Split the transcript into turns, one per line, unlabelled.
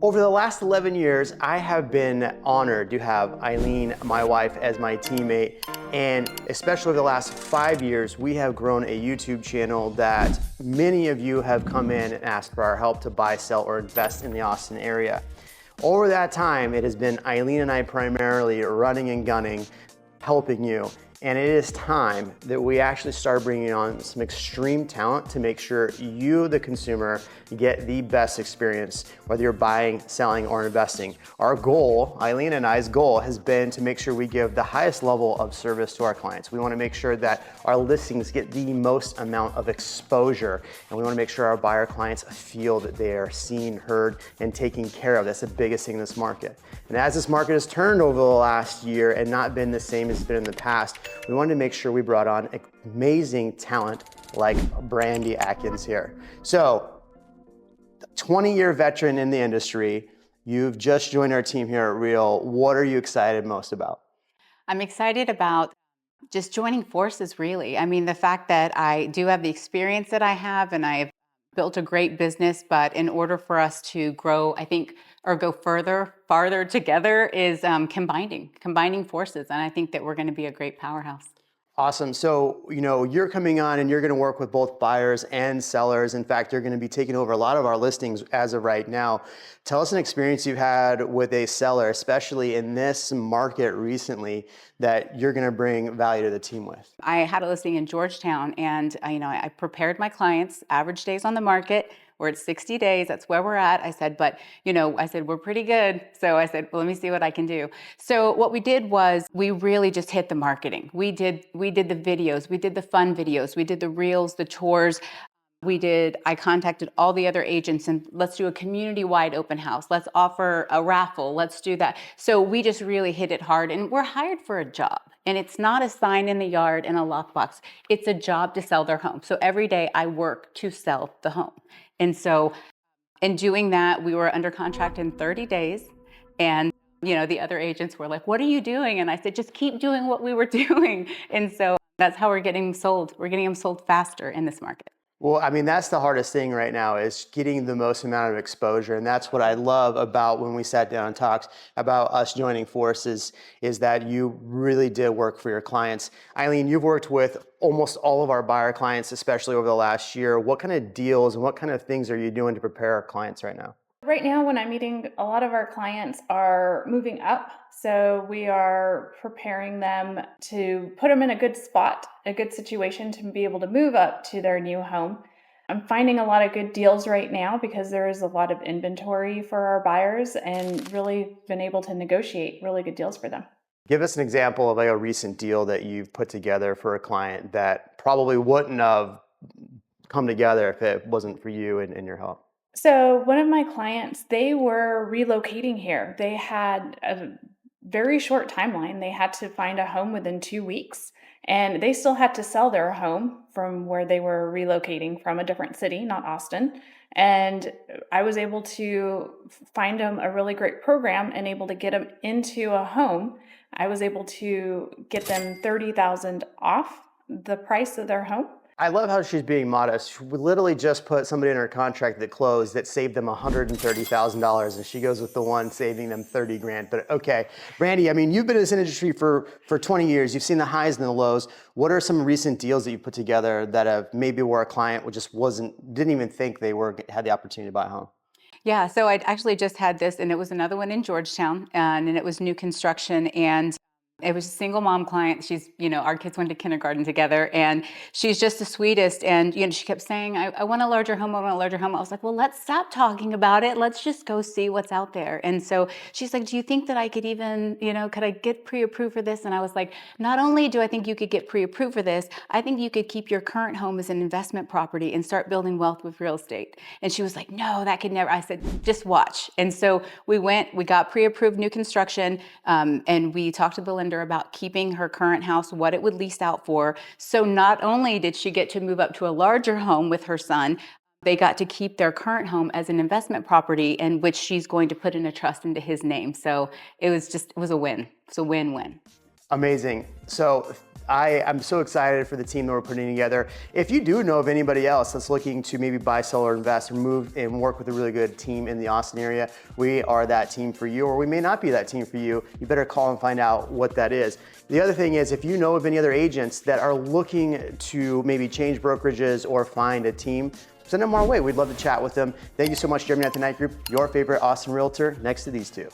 Over the last 11 years, I have been honored to have Eileen, my wife, as my teammate. And especially over the last 5 years, we have grown a YouTube channel that many of you have come in and asked for our help to buy, sell, or invest in the Austin area. Over that time, it has been Eileen and I primarily running and gunning, helping you. And it is time that we actually start bringing on some extreme talent to make sure you, the consumer, get the best experience, whether you're buying, selling, or investing. Our goal, Eileen and I's goal, has been to make sure we give the highest level of service to our clients. We want to make sure that our listings get the most amount of exposure, and we want to make sure our buyer clients feel that they are seen, heard, and taken care of. That's the biggest thing in this market. And as this market has turned over the last year and not been the same as it's been in the past, we wanted to make sure we brought on amazing talent like Brandy Atkins here. So, 20-year veteran in the industry, you've just joined our team here at Real. What are you excited most about?
I'm excited about just joining forces, really. I mean, the fact that I do have the experience that I have and I've built a great business, but in order for us to grow, I think, or go farther together is combining forces. And I think that we're going to be a great powerhouse.
Awesome. So, you're coming on and you're going to work with both buyers and sellers. In fact, you're going to be taking over a lot of our listings as of right now. Tell us an experience you've had with a seller, especially in this market recently, that you're going to bring value to the team with.
I had a listing in Georgetown, and I prepared my clients, average days on the market. We're at 60 days. That's where we're at. I said, but we're pretty good. So I said, well, let me see what I can do. So what we did was we really just hit the marketing. We did the videos, we did the fun videos, we did the reels, the tours. I contacted all the other agents and let's do a community-wide open house. Let's offer a raffle. Let's do that. So we just really hit it hard, and we're hired for a job. And it's not a sign in the yard and a lockbox. It's a job to sell their home. So every day I work to sell the home. And so in doing that, we were under contract in 30 days. And the other agents were like, what are you doing? And I said, just keep doing what we were doing. And so that's how we're getting them sold. We're getting them sold faster in this market.
Well, I mean, that's the hardest thing right now is getting the most amount of exposure. And that's what I love about when we sat down and talked about us joining forces is that you really did work for your clients. Eileen, you've worked with almost all of our buyer clients, especially over the last year. What kind of deals and what kind of things are you doing to prepare our clients right now?
Right now, when I'm meeting, a lot of our clients are moving up. So we are preparing them to put them in a good spot, a good situation to be able to move up to their new home. I'm finding a lot of good deals right now because there is a lot of inventory for our buyers and really been able to negotiate really good deals for them.
Give us an example of a recent deal that you've put together for a client that probably wouldn't have come together if it wasn't for you and your help.
So one of my clients, they were relocating here. They had a very short timeline. They had to find a home within 2 weeks, and they still had to sell their home from where they were relocating from, a different city, not Austin. And I was able to find them a really great program and able to get them into a home. I was able to get them $30,000 off the price of their home.
I love how she's being modest. She literally just put somebody in her contract that closed that saved them $130,000, and she goes with the one saving them 30 grand. But okay, Brandy, I mean, you've been in this industry for 20 years. You've seen the highs and the lows. What are some recent deals that you put together that have maybe where a client didn't even think they had the opportunity to buy a home?
Yeah, so I actually just had this, and it was another one in Georgetown, and it was new construction, and it was a single mom client. She's, our kids went to kindergarten together, and she's just the sweetest. And, she kept saying, I want a larger home. I want a larger home. I was like, well, let's stop talking about it. Let's just go see what's out there. And so she's like, do you think that I could even, could I get pre-approved for this? And I was like, not only do I think you could get pre-approved for this, I think you could keep your current home as an investment property and start building wealth with real estate. And she was like, no, that could never. I said, just watch. And so we got pre-approved new construction, and we talked to the lender about keeping her current house, what it would lease out for. So not only did she get to move up to a larger home with her son, they got to keep their current home as an investment property in which she's going to put in a trust into his name. So it was a win. It's a win-win.
Amazing. So I'm so excited for the team that we're putting together. If you do know of anybody else that's looking to maybe buy, sell, or invest, or move and work with a really good team in the Austin area, we are that team for you, or we may not be that team for you. You better call and find out what that is. The other thing is, if you know of any other agents that are looking to maybe change brokerages or find a team, send them our way. We'd love to chat with them. Thank you so much, Jeremy at the Night Group, your favorite Austin realtor next to these two.